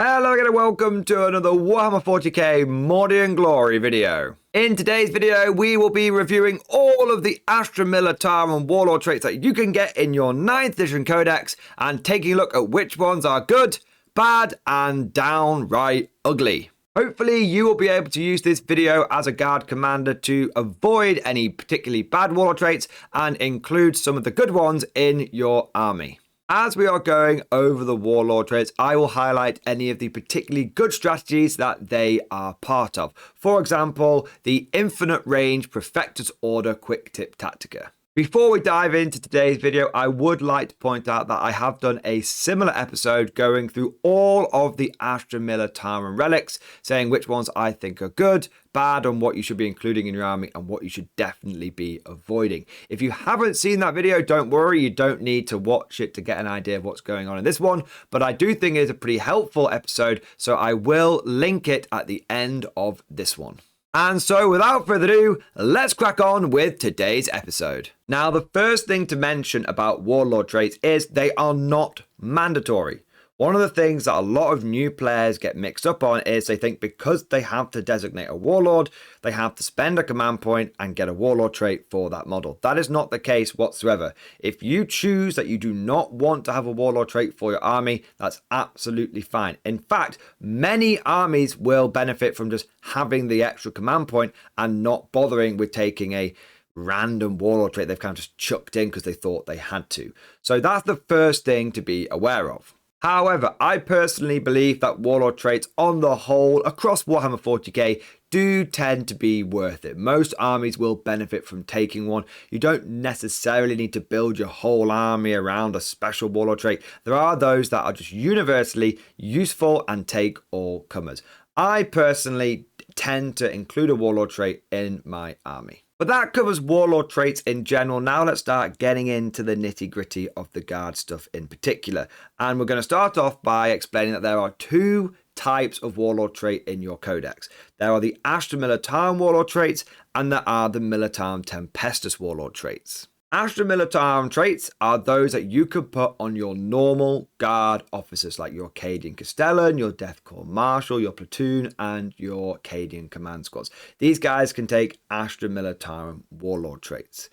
Hello again and welcome to another Warhammer 40k Mordian Glory video. In today's video, we will be reviewing all of the Astra Militarum Warlord traits that you can get in your 9th edition Codex and taking a look at which ones are good, bad, and downright ugly. Hopefully, you will be able to use this video as a guard commander to avoid any particularly bad warlord traits and include some of the good ones in your army. As we are going over the warlord traits, I will highlight any of the particularly good strategies that they are part of. For example, the Infinite Range Perfectus Order Quick Tip Tactica. Before we dive into today's video, I would like to point out that I have done a similar episode going through all of the Astra Militarum relics, saying which ones I think are good, bad, and what you should be including in your army and what you should definitely be avoiding. If you haven't seen that video, don't worry, you don't need to watch it to get an idea of what's going on in this one, but I do think it's a pretty helpful episode, so I will link it at the end of this one. And so without further ado, let's crack on with today's episode. Now, the first thing to mention about warlord traits is they are not mandatory. One of the things that a lot of new players get mixed up on is they think because they have to designate a warlord, they have to spend a command point and get a warlord trait for that model. That is not the case whatsoever. If you choose that you do not want to have a warlord trait for your army, that's absolutely fine. In fact, many armies will benefit from just having the extra command point and not bothering with taking a random warlord trait they've kind of just chucked in because they thought they had to. So that's the first thing to be aware of. However, I personally believe that warlord traits on the whole across Warhammer 40k do tend to be worth it. Most armies will benefit from taking one. You don't necessarily need to build your whole army around a special warlord trait. There are those that are just universally useful and take all comers. I personally tend to include a warlord trait in my army. But that covers warlord traits in general. Now let's start getting into the nitty gritty of the guard stuff in particular. And we're going to start off by explaining that there are two types of warlord trait in your codex. There are the Astra Militarum warlord traits and there are the Militarum Tempestus warlord traits. Astra Militarum traits are those that you could put on your normal guard officers like your Cadian Castellan, your Death Corps Marshal, your platoon, and your Cadian command squads. These guys can take Astra Militarum warlord traits.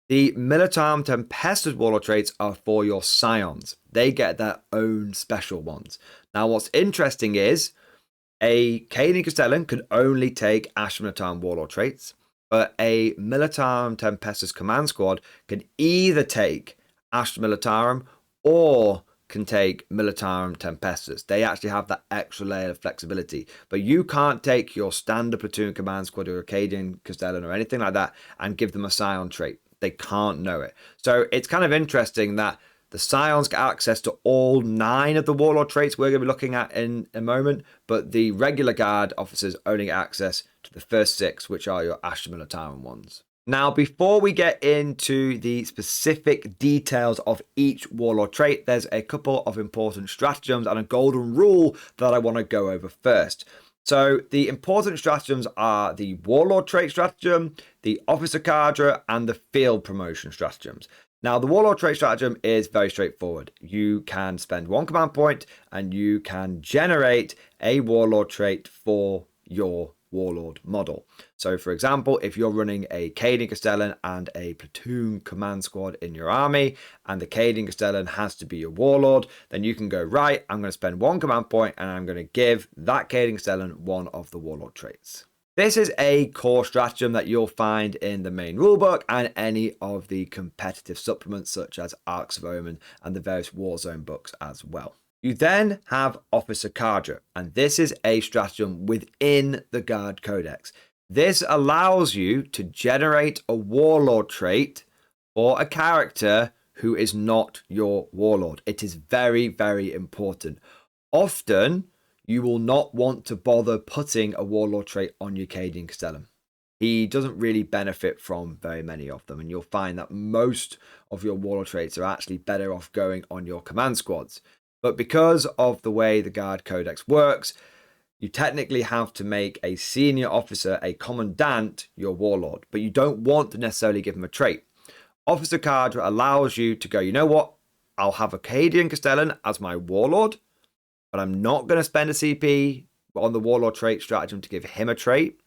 The Militarum Tempestus warlord traits are for your scions. They get their own special ones. Now what's interesting is a Cadian Castellan can only take Astra Militarum warlord traits. But a Militarum Tempestus command squad can either take Astra Militarum or can take Militarum Tempestus. They actually have that extra layer of flexibility. But you can't take your standard platoon command squad or Cadian Castellan or anything like that and give them a scion trait. They can't know it. So it's kind of interesting that the scions get access to all 9 of the warlord traits we're going to be looking at in a moment, but the regular guard officers only get access to the first 6, which are your Astra Militarum ones. Now, before we get into the specific details of each warlord trait, there's a couple of important stratagems and a golden rule that I want to go over first. So the important stratagems are the warlord trait stratagem, the officer cadre, and the field promotion stratagems. Now, the warlord trait stratagem is very straightforward. You can spend 1 command point and you can generate a warlord trait for your warlord model. So, for example, if you're running a Cadian Castellan and a platoon command squad in your army, and the Cadian Castellan has to be your warlord, then you can go, right, I'm going to spend 1 command point and I'm going to give that Cadian Castellan one of the warlord traits. This is a core stratagem that you'll find in the main rulebook and any of the competitive supplements such as Arcs of Omen and the various Warzone books as well. You then have Officer Cadre, and this is a stratagem within the Guard Codex. This allows you to generate a warlord trait for a character who is not your warlord. It is very, very important. Often, you will not want to bother putting a warlord trait on your Cadian Castellan. He doesn't really benefit from very many of them, and you'll find that most of your warlord traits are actually better off going on your command squads. But because of the way the Guard Codex works, you technically have to make a senior officer, a commandant, your warlord, but you don't want to necessarily give him a trait. Officer Cadre allows you to go, you know what, I'll have a Cadian Castellan as my warlord, but I'm not going to spend a CP on the Warlord trait stratagem to give him a trait.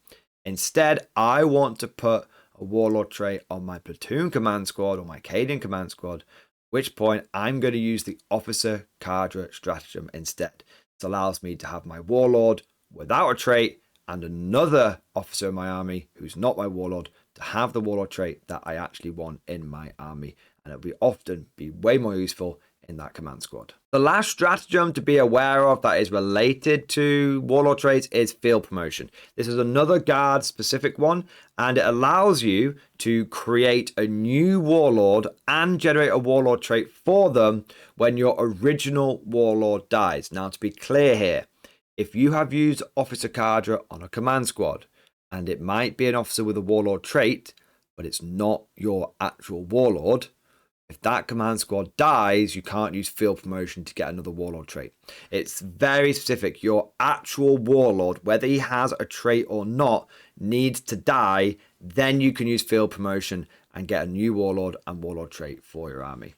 Instead, I want to put a Warlord trait on my platoon command squad or my Cadian command squad, which point I'm going to use the officer cadre stratagem instead. This allows me to have my Warlord without a trait and another officer in my army who's not my Warlord to have the Warlord trait that I actually want in my army, and it'll often be way more useful in that command squad. The last stratagem to be aware of that is related to Warlord traits is field promotion. This is another guard specific one, and it allows you to create a new Warlord and generate a Warlord trait for them when your original Warlord dies. Now, to be clear here, if you have used Officer Cadre on a command squad, and it might be an officer with a Warlord trait, but it's not your actual Warlord, if that command squad dies, you can't use field promotion to get another Warlord trait. It's very specific. Your actual Warlord, whether he has a trait or not, needs to die. Then you can use field promotion and get a new Warlord and Warlord trait for your army.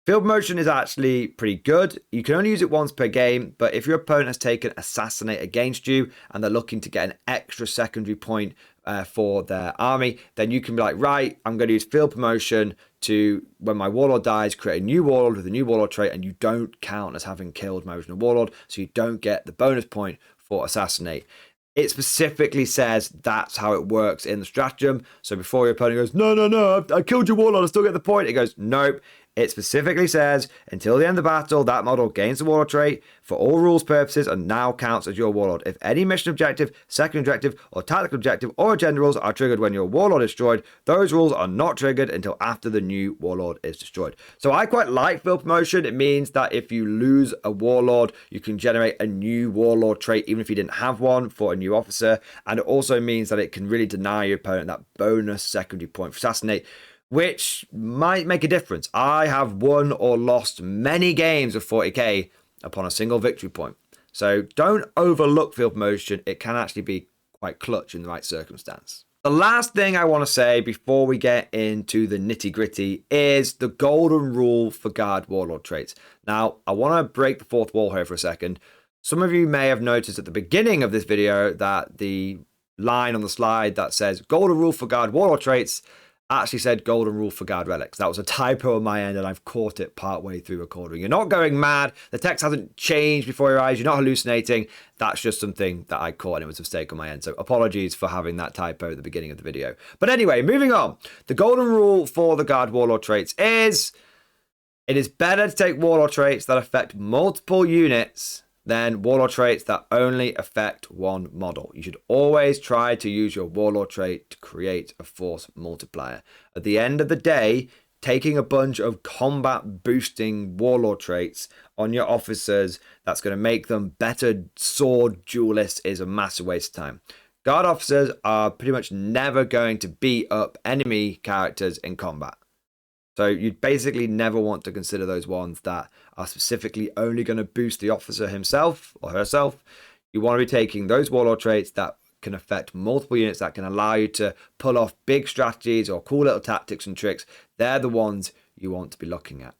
Field promotion is actually pretty good. You can only use it once per game, but if your opponent has taken Assassinate against you and they're looking to get an extra secondary point for their army, then you can be like, right, I'm going to use field promotion to, when my Warlord dies, create a new Warlord with a new Warlord trait, and you don't count as having killed my original Warlord, so you don't get the bonus point for Assassinate. It specifically says that's how it works in the stratagem. So before your opponent goes, no, I killed your Warlord, I still get the point, it goes, nope. It specifically says, until the end of the battle, that model gains the Warlord trait for all rules purposes and now counts as your Warlord. If any mission objective, second objective, or tactical objective, or agenda rules are triggered when your Warlord is destroyed, those rules are not triggered until after the new Warlord is destroyed. So I quite like field promotion. It means that if you lose a Warlord, you can generate a new Warlord trait, even if you didn't have one, for a new officer. And it also means that it can really deny your opponent that bonus secondary point for Assassinate, which might make a difference. I have won or lost many games of 40k upon a single victory point. So don't overlook field promotion. It can actually be quite clutch in the right circumstance. The last thing I want to say before we get into the nitty gritty is the golden rule for guard Warlord traits. Now, I want to break the fourth wall here for a second. Some of you may have noticed at the beginning of this video that the line on the slide that says golden rule for guard Warlord traits actually said golden rule for guard relics. That was a typo on my end, and I've caught it partway through recording. You're not going mad. The text hasn't changed before your eyes. You're not hallucinating. That's just something that I caught, and it was a mistake on my end. So apologies for having that typo at the beginning of the video. But anyway, moving on. The golden rule for the guard Warlord traits is it is better to take Warlord traits that affect multiple units than Warlord traits that only affect one model. You should always try to use your Warlord trait to create a force multiplier. At the end of the day, taking a bunch of combat boosting Warlord traits on your officers that's going to make them better sword duelists is a massive waste of time. Guard officers are pretty much never going to beat up enemy characters in combat. So you'd basically never want to consider those ones that are specifically only going to boost the officer himself or herself. You want to be taking those Warlord traits that can affect multiple units, that can allow you to pull off big strategies or cool little tactics and tricks. They're the ones you want to be looking at.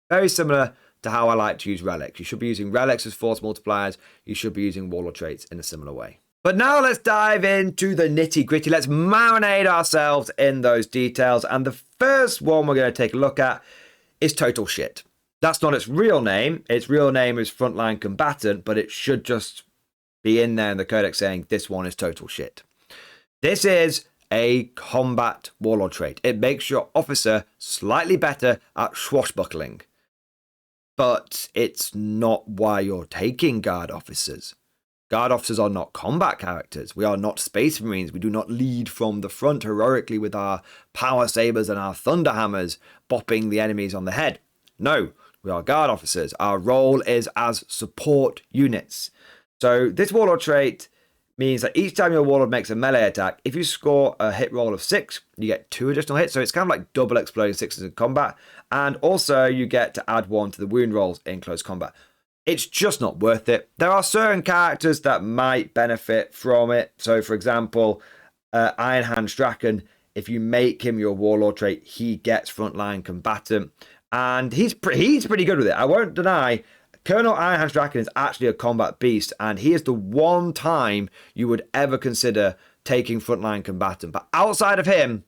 Very similar to how I like to use relics. You should be using relics as force multipliers. You should be using Warlord traits in a similar way. But now let's dive into the nitty gritty. Let's marinate ourselves in those details. And the first one we're going to take a look at is total shit. That's not its real name. Its real name is frontline combatant, but it should just be in there in the codex saying this one is total shit. This is a combat Warlord trait. It makes your officer slightly better at swashbuckling. But it's not why you're taking guard officers. Guard officers are not combat characters. We are not Space Marines. We do not lead from the front heroically with our power sabers and our thunder hammers bopping the enemies on the head. No, we are guard officers. Our role is as support units. So this Warlord trait means that each time your Warlord makes a melee attack, if you score a hit roll of 6, you get 2 additional hits. So it's kind of like double exploding 6s in combat. And also you get to add 1 to the wound rolls in close combat. It's just not worth it. There are certain characters that might benefit from it. So, for example, Iron Hand Strachan, if you make him your Warlord trait, he gets frontline combatant. And he's pretty good with it. I won't deny, Colonel Ironhand Strachan is actually a combat beast, and he is the one time you would ever consider taking frontline combatant. But outside of him,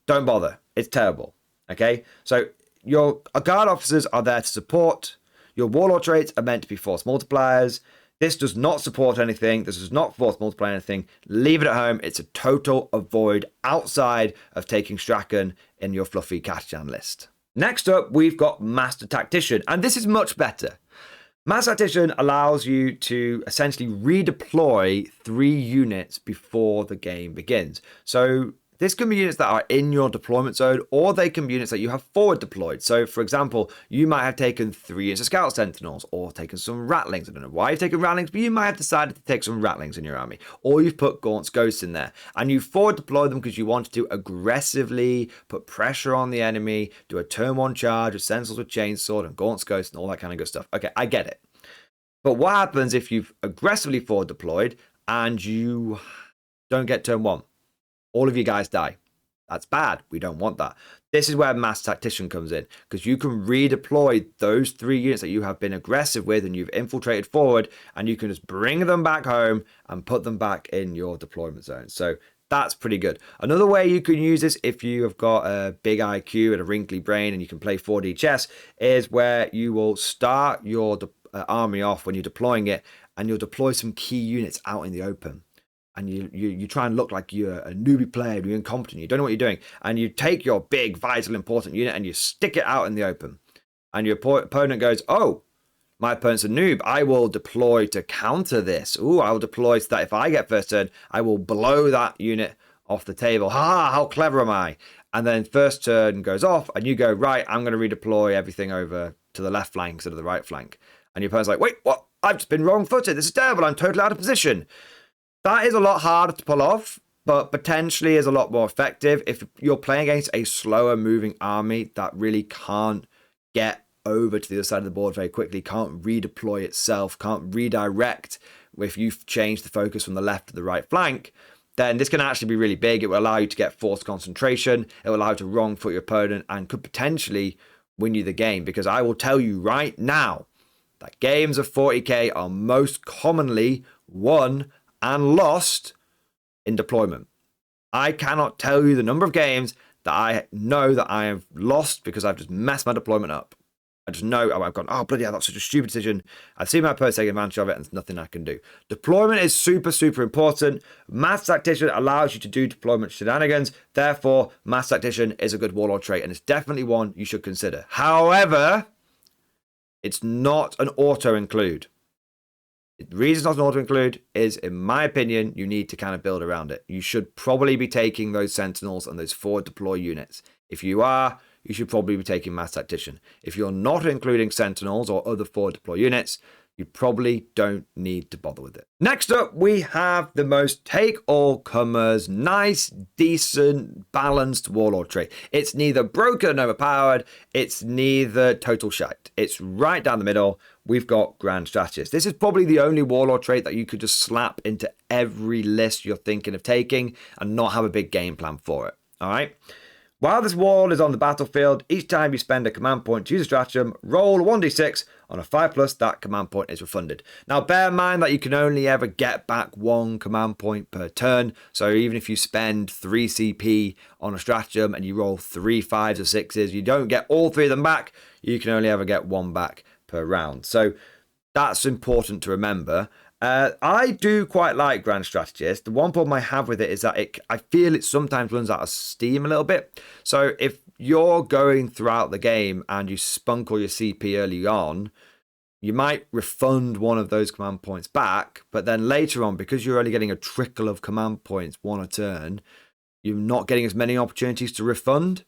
don't bother. It's terrible. Okay? So your guard officers are there to support. Your warlord traits are meant to be force multipliers. This does not support anything. This does not force multiply anything. Leave it at home. It's a total avoid outside of taking Strachan in your fluffy Kashan list. Next up, we've got Master Tactician, and this is much better. Master Tactician allows you to essentially redeploy 3 units before the game begins. So this can be units that are in your deployment zone, or they can be units that you have forward deployed. So, for example, you might have taken 3 units of Scout Sentinels, or taken some Rattlings. I don't know why you've taken Rattlings, but you might have decided to take some Rattlings in your army. Or you've put Gaunt's Ghosts in there, and you forward deploy them because you wanted to aggressively put pressure on the enemy, do a turn 1 charge with Sentinels with Chainsword and Gaunt's Ghost and all that kind of good stuff. Okay, I get it. But what happens if you've aggressively forward deployed and you don't get turn 1? All of you guys die. That's bad. We don't want that. This is where Master Tactician comes in, because you can redeploy those 3 units that you have been aggressive with and you've infiltrated forward, and you can just bring them back home and put them back in your deployment zone. So that's pretty good. Another way you can use this if you have got a big IQ and a wrinkly brain and you can play 4D chess is where you will start your army off when you're deploying it, and you'll deploy some key units out in the open. And you try and look like you're a newbie player, you're incompetent, you don't know what you're doing. And you take your big, vital, important unit and you stick it out in the open. And your opponent goes, oh, my opponent's a noob. I will deploy to counter this. Ooh, I will deploy so that if I get first turn, I will blow that unit off the table. Ha, how clever am I? And then first turn goes off and you go, right, I'm going to redeploy everything over to the left flank instead of the right flank. And your opponent's like, wait, what? I've just been wrong-footed. This is terrible. I'm totally out of position. That is a lot harder to pull off, but potentially is a lot more effective if you're playing against a slower moving army that really can't get over to the other side of the board very quickly, can't redeploy itself, can't redirect if you've changed the focus from the left to the right flank. Then this can actually be really big. It will allow you to get forced concentration. It will allow you to wrong foot your opponent and could potentially win you the game, because I will tell you right now that games of 40k are most commonly won and lost in deployment. I cannot tell you the number of games that I know that I have lost because I've just messed my deployment up. I just know I've gone, oh, bloody hell, that's such a stupid decision. I've seen my opponent take advantage of it and there's nothing I can do. Deployment is super, super important. Master Tactician allows you to do deployment shenanigans. Therefore, Master Tactician is a good warlord trait and it's definitely one you should consider. However, it's not an auto-include. The reason it's not an auto-include is, in my opinion, you need to kind of build around it. You should probably be taking those Sentinels and those forward deploy units. If you are, you should probably be taking Master Tactician. If you're not including Sentinels or other forward deploy units, you probably don't need to bother with it. Next up, we have the most take-all-comers, nice, decent, balanced warlord trait. It's neither broken nor overpowered. It's neither total shite. It's right down the middle. We've got Grand Strategist. This is probably the only warlord trait that you could just slap into every list you're thinking of taking and not have a big game plan for it. All right? While this warlord is on the battlefield, each time you spend a command point to use a stratagem, roll 1d6. On a 5+, that command point is refunded. Now, bear in mind that you can only ever get back 1 command point per turn. So even if you spend 3 CP on a stratagem and you roll 3 5s or 6s, you don't get all 3 of them back. You can only ever get 1 back per round. So that's important to remember. I do quite like Grand Strategist. The one problem I have with it is that I feel it sometimes runs out of steam a little bit. So if you're going throughout the game and you spunk all your CP early on, you might refund one of those command points back, but then later on, because you're only getting a trickle of command points, 1 a turn, you're not getting as many opportunities to refund.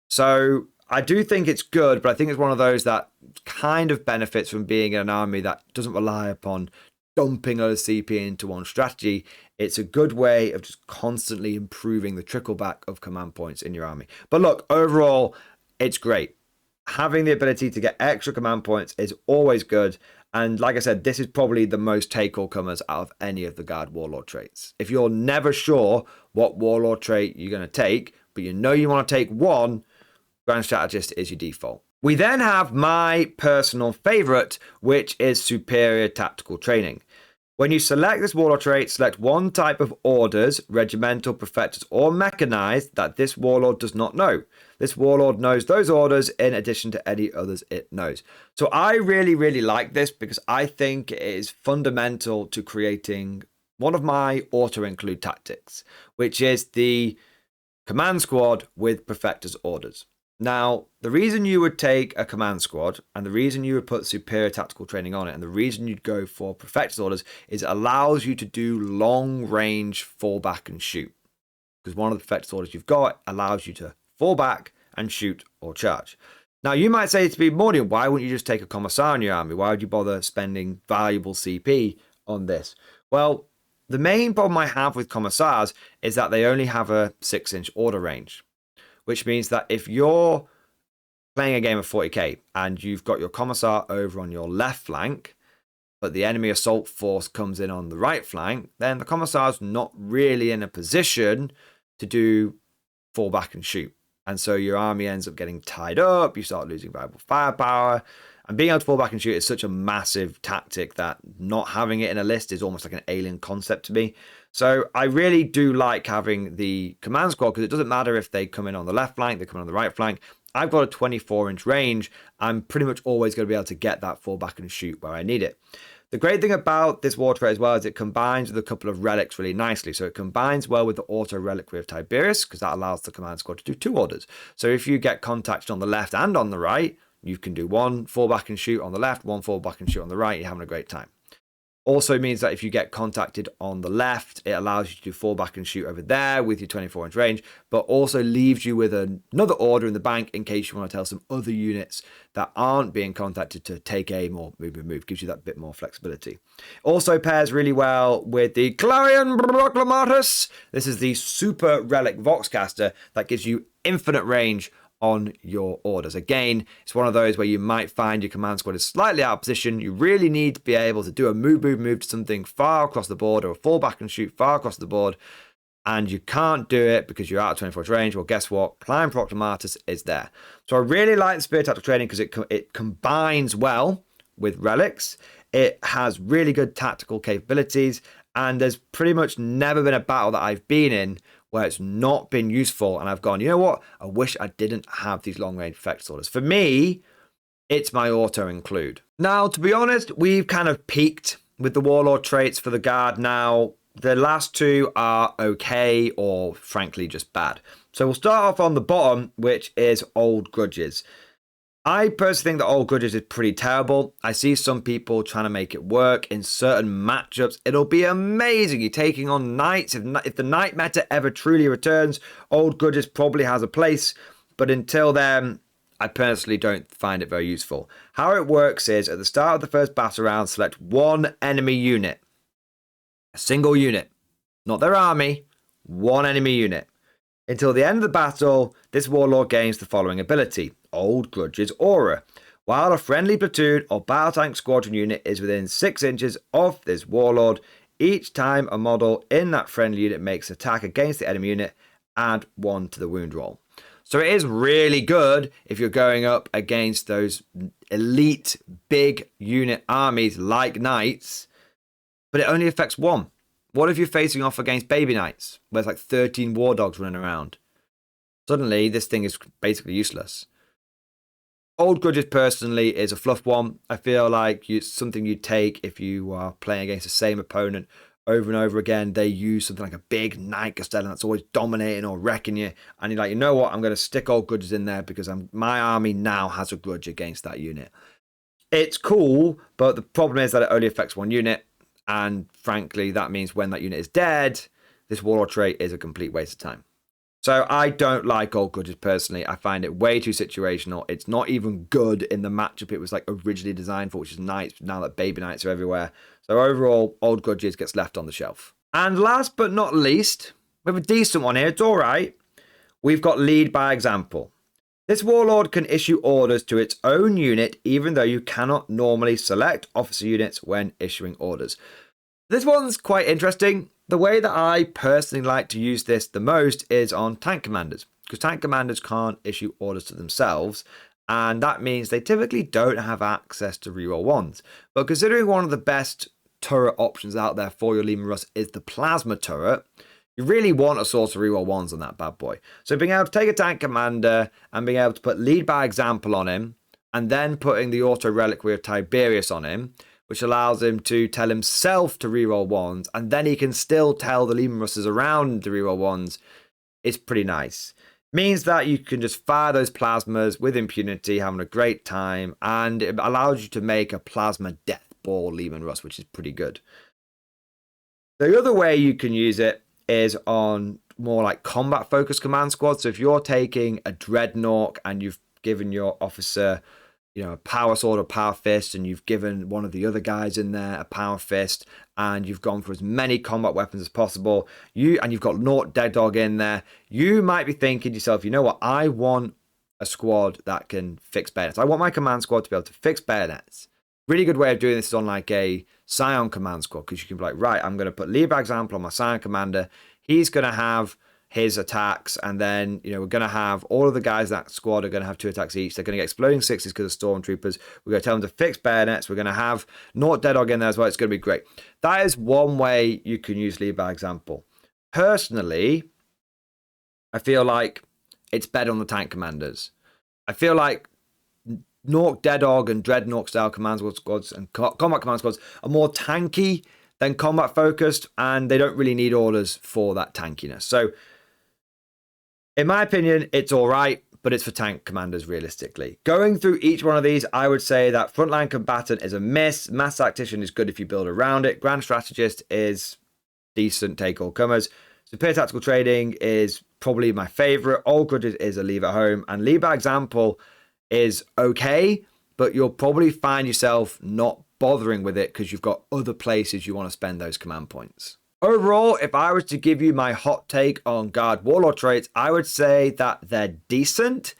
So I do think it's good, but I think it's one of those that kind of benefits from being in an army that doesn't rely upon dumping a CP into one strategy. It's a good way of just constantly improving the trickle back of command points in your army. But look, overall, it's great. Having the ability to get extra command points is always good. And like I said, this is probably the most take-all-comers out of any of the Guard Warlord traits. If you're never sure what Warlord trait you're going to take, but you know you want to take one, Grand Strategist is your default. We then have my personal favorite, which is superior tactical training. When you select this warlord trait, select one type of orders, regimental, perfectors, or mechanized that this warlord does not know. This warlord knows those orders in addition to any others it knows. So I really like this because I think it is fundamental to creating one of my auto-include tactics, which is the command squad with perfectors orders. Now, the reason you would take a command squad and the reason you would put superior tactical training on it and the reason you'd go for perfectors orders is it allows you to do long range fall back and shoot. Because one of the perfectors orders you've got allows you to fall back and shoot or charge. Now, you might say to me, Mordian, why wouldn't you just take a commissar in your army? Why would you bother spending valuable CP on this? Well, the main problem I have with commissars is that they only have a 6-inch order range. Which means that if you're playing a game of 40k and you've got your commissar over on your left flank, but the enemy assault force comes in on the right flank, then the commissar's not really in a position to do fall back and shoot. And so your army ends up getting tied up, you start losing valuable firepower, and being able to fall back and shoot is such a massive tactic that not having it in a list is almost like an alien concept to me. So I really do like having the command squad because it doesn't matter if they come in on the left flank, they come in on the right flank. I've got a 24-inch range. I'm pretty much always going to be able to get that fall back and shoot where I need it. The great thing about this war trait as well is it combines with a couple of relics really nicely. So it combines well with the auto reliquary of Tiberius because that allows the command squad to do 2 orders. So if you get contacted on the left and on the right, you can do 1 fall back and shoot on the left, 1 fall back and shoot on the right. You're having a great time. Also means that if you get contacted on the left, it allows you to do fall back and shoot over there with your 24-inch range, but also leaves you with another order in the bank in case you want to tell some other units that aren't being contacted to take aim or move. Gives you that bit more flexibility. Also pairs really well with the Clarion Proclamatus. This is the super relic Voxcaster that gives you infinite range on your orders. Again, it's one of those where you might find your command squad is slightly out of position. You really need to be able to do a move to something far across the board or a fall back and shoot far across the board, and you can't do it because you're out of 24 range. Well, guess what? Clarion Proclamatus is there. So I really like the Spirit Tactical Training because it combines well with relics. It has really good tactical capabilities, and there's pretty much never been a battle that I've been in where it's not been useful and I've gone, you know what? I wish I didn't have these long-range perfectors orders. For me, it's my auto-include. Now, to be honest, we've kind of peaked with the Warlord traits for the Guard now. The last 2 are okay or, frankly, just bad. So we'll start off on the bottom, which is Old Grudges. I personally think that Old Grudges is pretty terrible. I see some people trying to make it work in certain matchups. It'll be amazing. You're taking on knights. If the knight meta ever truly returns, Old Grudges probably has a place. But until then, I personally don't find it very useful. How it works is, at the start of the first battle round, select 1 enemy unit. A single unit. Not their army. 1 enemy unit. Until the end of the battle, this warlord gains the following ability. Old Grudges Aura. While a friendly platoon or battle tank squadron unit is within 6 inches of this warlord, each time a model in that friendly unit makes an attack against the enemy unit, add 1 to the wound roll. So it is really good if you're going up against those elite big unit armies like knights, but it only affects 1. What if you're facing off against baby knights, where there's like 13 war dogs running around? Suddenly, this thing is basically useless. Old Grudges personally is a fluff one. I feel like it's something you'd take if you are playing against the same opponent over and over again. They use something like a big Knight Castellan that's always dominating or wrecking you. And you're like, you know what? I'm going to stick Old Grudges in there because my army now has a grudge against that unit. It's cool, but the problem is that it only affects 1 unit. And frankly, that means when that unit is dead, this Warlord trait is a complete waste of time. So I don't like Old Grudges personally. I find it way too situational. It's not even good in the matchup it was like originally designed for, which is Knights, now that baby Knights are everywhere. So overall, Old Grudges gets left on the shelf. And last but not least, we have a decent one here. It's all right. We've got Lead by Example. This Warlord can issue orders to its own unit, even though you cannot normally select officer units when issuing orders. This one's quite interesting. The way that I personally like to use this the most is on tank commanders, because tank commanders can't issue orders to themselves, and that means they typically don't have access to reroll ones. But considering one of the best turret options out there for your Leman Russ is the plasma turret, you really want a source of reroll ones on that bad boy. So being able to take a tank commander and being able to put lead by example on him, and then putting the auto reliquary of Tiberius on him, which allows him to tell himself to reroll ones, and then he can still tell the Leman Russes around to reroll ones, is pretty nice. Means that you can just fire those plasmas with impunity, having a great time, and it allows you to make a plasma death ball Leman Russ, which is pretty good. The other way you can use it is on more like combat focused command squads. So if you're taking a dreadnought and you've given your officer, you know, a power sword or power fist, and you've given one of the other guys in there a power fist, and you've gone for as many combat weapons as possible, and you've got Naught Dead Dog in there, you might be thinking to yourself, you know what, I want a squad that can fix bayonets. I want my command squad to be able to fix bayonets. Really good way of doing this is on like a Scion command squad, because you can be like, right, I'm going to put lead by example on my Scion commander. He's going to have his attacks, and then, you know, we're going to have all of the guys in that squad are going to have 2 attacks each. They're going to get exploding 6s because of stormtroopers. We're going to tell them to fix bayonets. We're going to have Naught Dead Dog in there as well. It's going to be great. That is one way you can use lead by example. Personally, I feel like it's better on the tank commanders. I feel like Naught Dead Dog and Dreadnought style command squads and combat command squads are more tanky than combat focused, and they don't really need orders for that tankiness. So in my opinion, it's all right, but it's for tank commanders realistically. Going through each one of these, I would say that frontline combatant is a miss. Mass tactician is good if you build around it. Grand strategist is decent, take all comers. Superior tactical trading is probably my favorite. All good is a leave at home, and lead by example is okay, but you'll probably find yourself not bothering with it because you've got other places you want to spend those command points. Overall, if I was to give you my hot take on Guard Warlord traits, I would say that they're decent,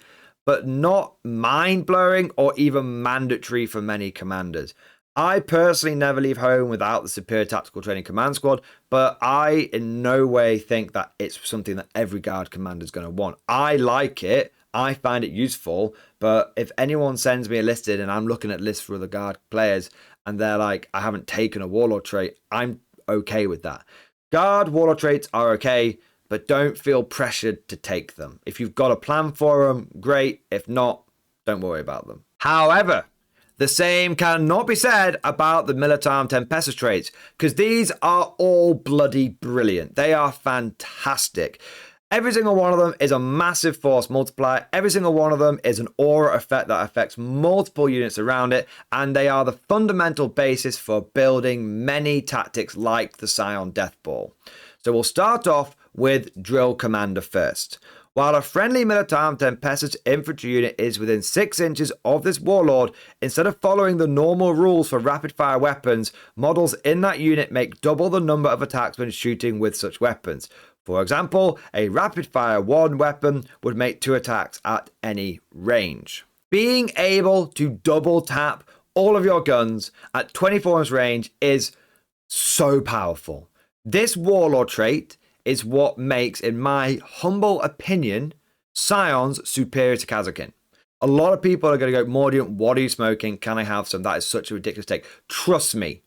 but not mind-blowing or even mandatory for many commanders. I personally never leave home without the Superior Tactical Training Command Squad, but I in no way think that it's something that every Guard commander is going to want. I like it. I find it useful, but if anyone sends me a listed and I'm looking at lists for other Guard players and they're like, I haven't taken a Warlord trait, I'm okay with that. Guard Warlord traits are okay, but don't feel pressured to take them. If you've got a plan for them, great. If not, don't worry about them. However, the same cannot be said about the Militarum Tempestus traits, because these are all bloody brilliant. They are fantastic. Every single one of them is a massive force multiplier. Every single one of them is an aura effect that affects multiple units around it, and they are the fundamental basis for building many tactics like the Scion Death Ball. So we'll start off with Drill Commander first. While a friendly Militarum Tempestus infantry unit is within 6 inches of this Warlord, instead of following the normal rules for rapid-fire weapons, models in that unit make double the number of attacks when shooting with such weapons. For example, a rapid-fire 1 weapon would make 2 attacks at any range. Being able to double tap all of your guns at 24 inch range is so powerful. This Warlord trait is what makes, in my humble opinion, Scions superior to Kazakin. A lot of people are going to go, Mordiant, what are you smoking? Can I have some? That is such a ridiculous take. Trust me.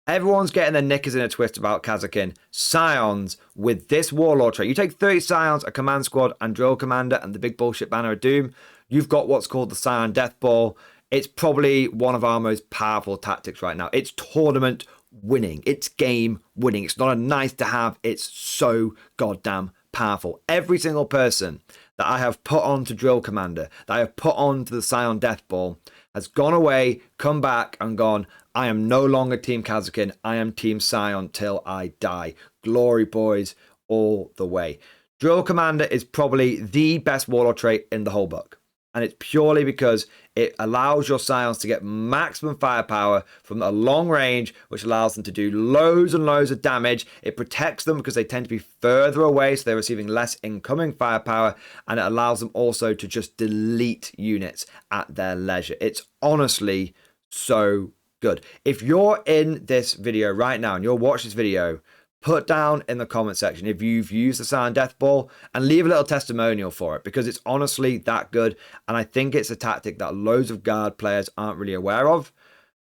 Everyone's getting their knickers in a twist about Kazakin. Scions with this Warlord trait. You take 30 Scions, a command squad, and Drill Commander, and the big bullshit Banner of Doom. You've got what's called the Scion Death Ball. It's probably one of our most powerful tactics right now. It's tournament winning. It's game winning. It's not a nice to have. It's so goddamn powerful. Every single person that I have put onto Drill Commander, that I have put onto the Scion Death Ball, has gone away, come back, and gone, I am no longer Team Kazakin. I am Team Scion till I die. Glory boys all the way. Drill Commander is probably the best Warlord trait in the whole book. And it's purely because it allows your Scions to get maximum firepower from a long range, which allows them to do loads and loads of damage. It protects them because they tend to be further away, so they're receiving less incoming firepower. And it allows them also to just delete units at their leisure. It's honestly so good. If you're in this video right now and you're watching this video, put down in the comment section if you've used the Silent Death Ball and leave a little testimonial for it, because it's honestly that good. And I think it's a tactic that loads of guard players aren't really aware of,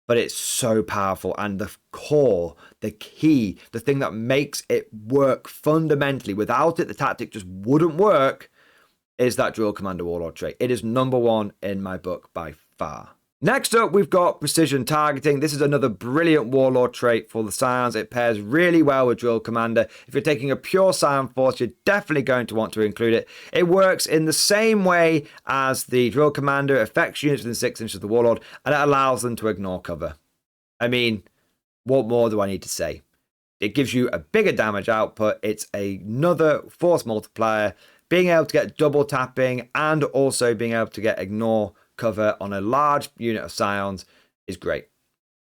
but it's so powerful. And the core, the key, the thing that makes it work fundamentally, without it, the tactic just wouldn't work, is that Drill Commander Warlord trait. It is number one in my book by far. Next up, we've got Precision Targeting. This is another brilliant Warlord trait for the Scions. It pairs really well with Drill Commander. If you're taking a pure Scion Force, you're definitely going to want to include it. It works in the same way as the Drill Commander, affects units within 6 inches of the Warlord, and it allows them to ignore cover. I mean, what more do I need to say? It gives you a bigger damage output. It's another force multiplier. Being able to get double tapping and also being able to get ignore cover on a large unit of Scions is great.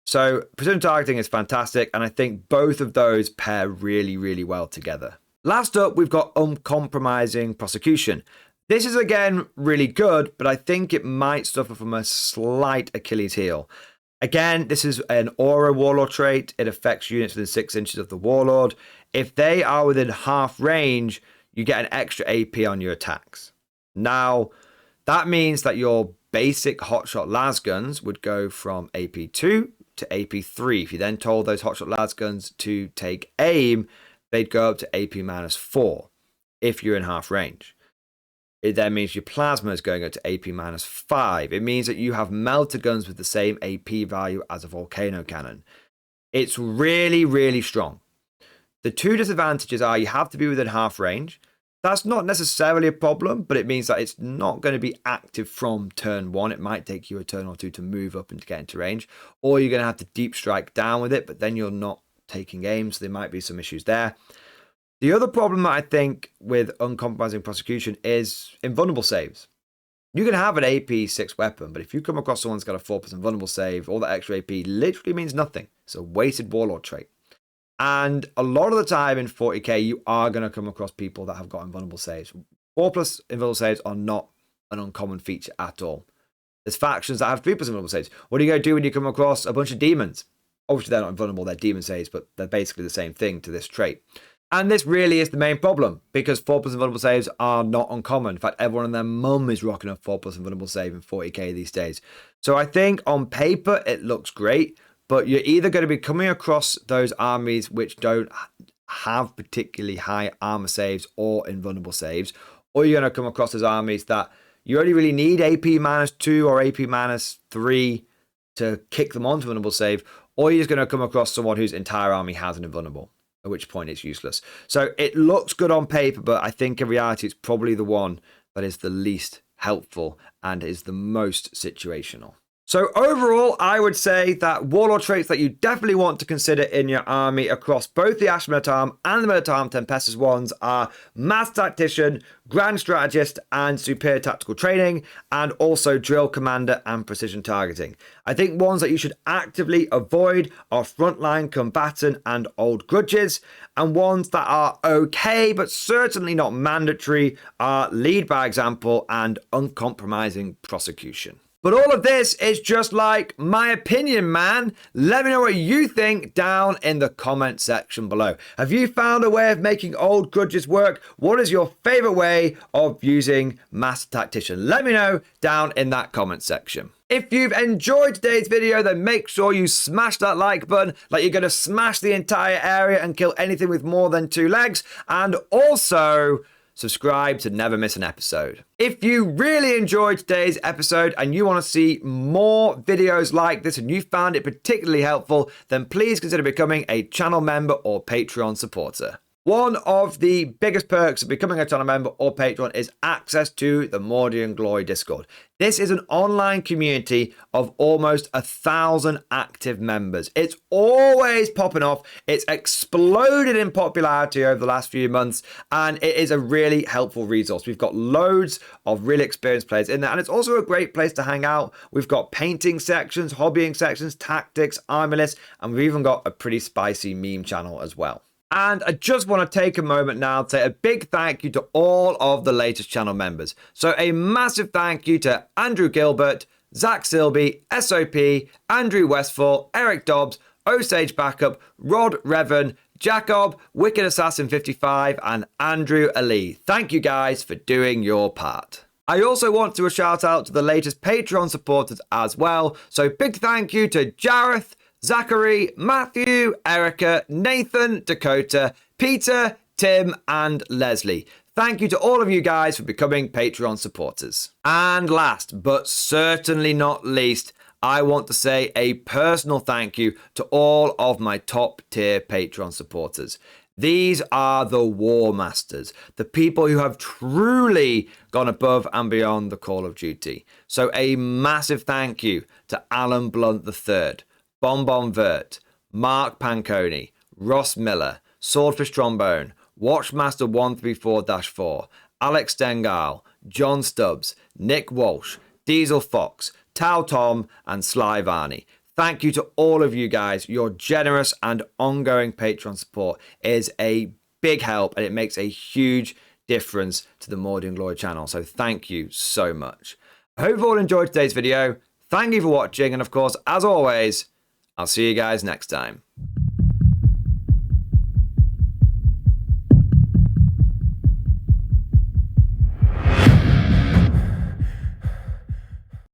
So Precision Targeting is fantastic, and I think both of those pair really, really well together. Last up, we've got Uncompromising Prosecution. This is again really good, but I think it might suffer from a slight Achilles heel. Again, this is an Aura Warlord trait. It affects units within 6 inches of the Warlord. If they are within half range, you get an extra AP on your attacks. Now, that means that your basic hotshot lasguns would go from AP2 to AP3. If you then told those hotshot lasguns to take aim, they'd go up to AP-4 if you're in half range. It then means your plasma is going up to AP-5. It means that you have melter guns with the same AP value as a volcano cannon. It's really, really strong. The two disadvantages are you have to be within half range. That's not necessarily a problem, but it means that it's not going to be active from turn 1. It might take you a turn or two to move up and to get into range, or you're going to have to deep strike down with it, but then you're not taking aim, so there might be some issues there. The other problem that I think with Uncompromising Prosecution is invulnerable saves. You can have an AP6 weapon, but if you come across someone who's got a 4% vulnerable save, all that extra AP literally means nothing. It's a wasted Warlord trait. And a lot of the time in 40k, you are going to come across people that have got invulnerable saves. 4+ invulnerable saves are not an uncommon feature at all. There's factions that have 3+ invulnerable saves. What are you going to do when you come across a bunch of demons? Obviously, they're not invulnerable, they're demon saves, but they're basically the same thing to this trait. And this really is the main problem, because 4+ invulnerable saves are not uncommon. In fact, everyone and their mum is rocking a 4+ invulnerable save in 40k these days. So I think on paper, it looks great. But you're either going to be coming across those armies which don't have particularly high armor saves or invulnerable saves, or you're going to come across those armies that you only really need AP-2 or AP-3 to kick them onto invulnerable save, or you're just going to come across someone whose entire army has an invulnerable, at which point it's useless. So it looks good on paper, but I think in reality it's probably the one that is the least helpful and is the most situational. So overall, I would say that Warlord traits that you definitely want to consider in your army across both the Astra Militarum and the Militarum Tempestus ones are Master Tactician, Grand Strategist, and Superior Tactical Training, and also Drill Commander and Precision Targeting. I think ones that you should actively avoid are Frontline Combatant and Old Grudges, and ones that are okay but certainly not mandatory are Lead by Example and Uncompromising Prosecution. But all of this is just like my opinion, man. Let me know what you think down in the comment section below. Have you found a way of making Old Grudges work? What is your favorite way of using Master Tactician? Let me know down in that comment section. If you've enjoyed today's video, then make sure you smash that like button like you're going to smash the entire area and kill anything with more than 2 legs. And also subscribe to never miss an episode. If you really enjoyed today's episode and you want to see more videos like this and you found it particularly helpful, then please consider becoming a channel member or Patreon supporter. One of the biggest perks of becoming a channel member or patron is access to the Mordy and Glory Discord. This is an online community of almost 1,000 active members. It's always popping off. It's exploded in popularity over the last few months, and it is a really helpful resource. We've got loads of really experienced players in there, and it's also a great place to hang out. We've got painting sections, hobbying sections, tactics, army lists, and we've even got a pretty spicy meme channel as well. And I just want to take a moment now to say a big thank you to all of the latest channel members. So a massive thank you to Andrew Gilbert, Zach Silby, SOP, Andrew Westfall, Eric Dobbs, Osage Backup, Rod Revan, Jacob, Wicked Assassin 55, and Andrew Ali. Thank you guys for doing your part. I also want to shout out to the latest Patreon supporters as well. So big thank you to Jareth, Zachary, Matthew, Erica, Nathan, Dakota, Peter, Tim, and Leslie. Thank you to all of you guys for becoming Patreon supporters. And last, but certainly not least, I want to say a personal thank you to all of my top tier Patreon supporters. These are the War Masters, the people who have truly gone above and beyond the Call of Duty. So a massive thank you to Alan Blunt III, Bonbon Vert, Mark Panconi, Ross Miller, Swordfish Trombone, Watchmaster 134-4, Alex Stengale, John Stubbs, Nick Walsh, Diesel Fox, Tao Tom, and Sly Varney. Thank you to all of you guys. Your generous and ongoing Patreon support is a big help, and it makes a huge difference to the Mordian Glory channel. So thank you so much. I hope you've all enjoyed today's video. Thank you for watching, and of course, as always, I'll see you guys next time.